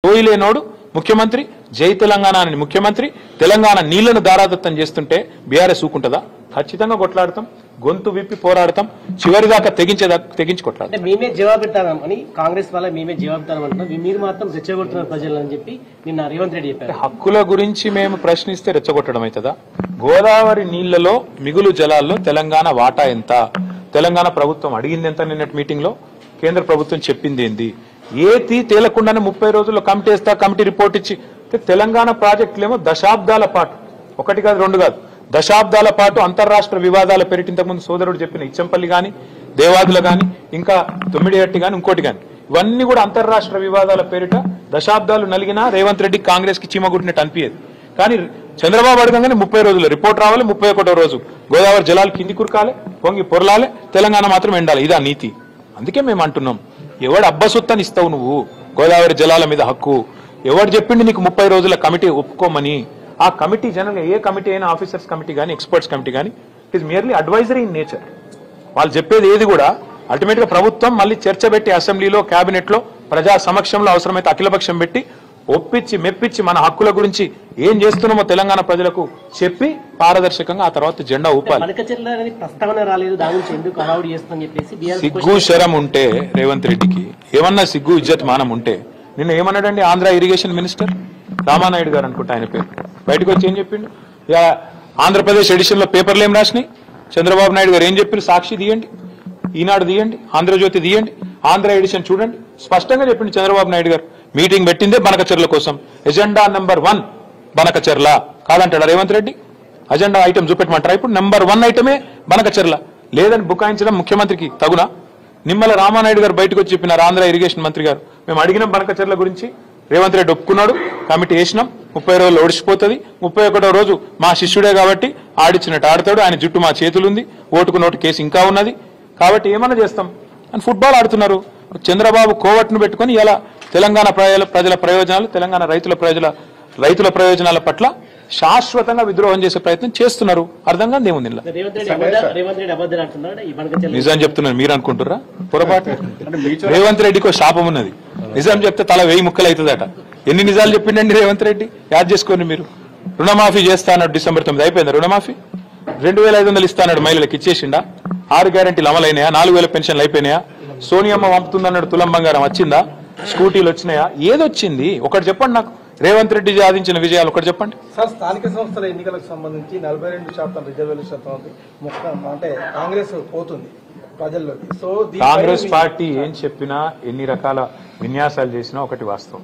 సోయిలేనోడు ముఖ్యమంత్రి, జై తెలంగాణ అని ముఖ్యమంత్రి, తెలంగాణ నీళ్లను దారాదత్తం చేస్తుంటే బీఆర్ఎస్ ఊకుంటదా? ఖచ్చితంగా కొట్లాడతాం, గొంతు విప్పి పోరాడతాం, చివరిదాకా తెగించి కొట్లాడతాం. మేమే జవాబిస్తామని కాంగ్రెస్ వాళ్ళ మేమే జవాబిస్తామంటున్నాం, మీరు మాత్రం రెచ్చగొడుతున్నారు ప్రజలని చెప్పి నిన్న రేవంత్ రెడ్డి చెప్పారు. హక్కుల గురించి మేము ప్రశ్నిస్తే రెచ్చగొట్టడం అవుతుందా? గోదావరి నీళ్లలో మిగులు జలాల్లో తెలంగాణ వాటా ఎంత, తెలంగాణ ప్రభుత్వం అడిగింది ఎంత, నిన్నటి మీటింగ్ లో కేంద్ర ప్రభుత్వం చెప్పింది ఏంది, ఏతి తేలకుండానే 30 రోజుల్లో కమిటీ వేస్తా, కమిటీ రిపోర్ట్ ఇచ్చి తెలంగాణ ప్రాజెక్టులేమో దశాబ్దాల పాటు, ఒకటి కాదు రెండు కాదు, దశాబ్దాల పాటు అంతర్రాష్ట్ర వివాదాల పేరిట ఇంతకుముందు సోదరుడు చెప్పిన ఇచ్చంపల్లి గాని, దేవాదుల గాని, ఇంకా తొమ్మిడిహట్టి గాని, ఇంకోటి గాని, ఇవన్నీ కూడా అంతర్రాష్ట్ర వివాదాల పేరిట దశాబ్దాలు నలిగినా రేవంత్ రెడ్డి కాంగ్రెస్ కి చీమగుట్టినట్టు అనిపించేది. కానీ చంద్రబాబు అడగంగానే 30 రోజుల్లో రిపోర్ట్ రావాలి, 31వ రోజు గోదావరి జలాలు కింది కురకాలి, పొంగి పొరలాలి, తెలంగాణ మాత్రం ఎండాలి. ఇదా నీతి. అందుకే మేము అంటున్నాం, ఎవడు అబ్బసొత్తని ఇస్తావు నువ్వు గోదావరి జలాల మీద హక్కు? ఎవడు చెప్పిండి నీకు 30 రోజుల కమిటీ ఒప్పుకోమని? ఆ కమిటీ జనరల్గా ఏ కమిటీ అయినా, ఆఫీసర్స్ కమిటీ కానీ, ఎక్స్పర్ట్స్ కమిటీ కానీ, it is merely advisory in nature. వాళ్ళు చెప్పేది ఏది కూడా అల్టిమేట్ గా ప్రభుత్వం మళ్ళీ చర్చ పెట్టి అసెంబ్లీలో, కేబినెట్ లో, ప్రజా సమక్షంలో అవసరమైతే అఖిలపక్షం పెట్టి ఒప్పించి మెప్పించి మన హక్కుల గురించి ఏం చేస్తున్నామో తెలంగాణ ప్రజలకు చెప్పి పారదర్శకంగా ఆ తర్వాత జెండా ఊపాలి. సిగ్గు శరం ఉంటే రేవంత్ రెడ్డికి, ఏమన్నా సిగ్గు ఇజ్జత్ మానం ఉంటే, నిన్న ఏమన్నాడండి ఆంధ్ర ఇరిగేషన్ మినిస్టర్ రామానాయుడు గారు అనుకుంటా ఆయన పేరు, బయటకు వచ్చి ఏం చెప్పిండు? ఆంధ్రప్రదేశ్ ఎడిషన్ లో పేపర్లు ఏం రాసినాయి, చంద్రబాబు నాయుడు గారు ఏం చెప్పారు? సాక్షి తీయండి, ఈనాడు తీయండి, ఆంధ్రజ్యోతి తీయండి, ఆంధ్ర ఎడిషన్ చూడండి, స్పష్టంగా చెప్పిండు చంద్రబాబు నాయుడు గారు. మీటింగ్ పెట్టిందే బనకచెర్ల కోసం, ఎజెండా నెంబర్ 1 బనకచెర్ల కాదంటాడా రేవంత్ రెడ్డి? అజెండా ఐటమ్ చూపెట్టమంటారా? ఇప్పుడు నెంబర్ 1 ఐటమే బనకచెర్ల. లేదని బుకాయించడం ముఖ్యమంత్రికి తగునా? నిమ్మల రామానాయుడు గారు బయటకు వచ్చి చెప్పినారు, ఆంధ్ర ఇరిగేషన్ మంత్రి గారు, మేము అడిగినాం బనకచెర్ల గురించి, రేవంత్ రెడ్డి ఒప్పుకున్నాడు, కమిటీ వేసినాం, 30 రోజులు ఓడిచిపోతుంది, 31వ రోజు మా శిష్యుడే కాబట్టి ఆడిచ్చినట్టు ఆడతాడు, ఆయన జుట్టు మా చేతులుంది, ఓటుకు నోటు కేసు ఇంకా ఉన్నది, కాబట్టి ఏమన్నా చేస్తాం అని ఫుట్బాల్ ఆడుతున్నారు. చంద్రబాబు కోవట్ను పెట్టుకుని ఇలా తెలంగాణ ప్రజల ప్రయోజనాలు, తెలంగాణ రైతుల ప్రయోజనాల పట్ల శాశ్వతంగా విద్రోహం చేసే ప్రయత్నం చేస్తున్నారు. అర్థం కాదు ఏముంది. నిజం చెప్తున్నారు, మీరు అనుకుంటున్నారా? పొరపాటు. రేవంత్ రెడ్డికి శాపం ఉన్నది, నిజం చెప్తే తల 1000 ముక్కలు అవుతుందట. ఎన్ని నిజాలు చెప్పిండండి రేవంత్ రెడ్డి? యాద్ చేసుకోండి మీరు. రుణమాఫీ చేస్తా అన్నాడు డిసెంబర్ 9, అయిపోయిందా రుణమాఫీ? 2500 ఇస్తా అన్నాడు, మహిళలకు ఇచ్చేసిండా? 6 గ్యారెంటీలు అమలైనాయా? 4000 పెన్షన్లు అయిపోయినాయా? సోనియమ్మ పంపుతుందన్నాడు, తులం బంగారం వచ్చిందా? స్కూటీలు వచ్చినాయా? ఏదొచ్చింది ఒకటి చెప్పండి నాకు. రేవంత్ రెడ్డి సాధించిన విజయాలు ఒకటి చెప్పండి సార్. స్థానిక సంస్థల ఎన్నికలకు సంబంధించి 42% రిజర్వేషన్ అంటే కాంగ్రెస్ పోతుంది ప్రజల్లోకి. సో కాంగ్రెస్ పార్టీ ఏం చెప్పినా, ఎన్ని రకాల విన్యాసాలు చేసినా ఒకటి వాస్తవం,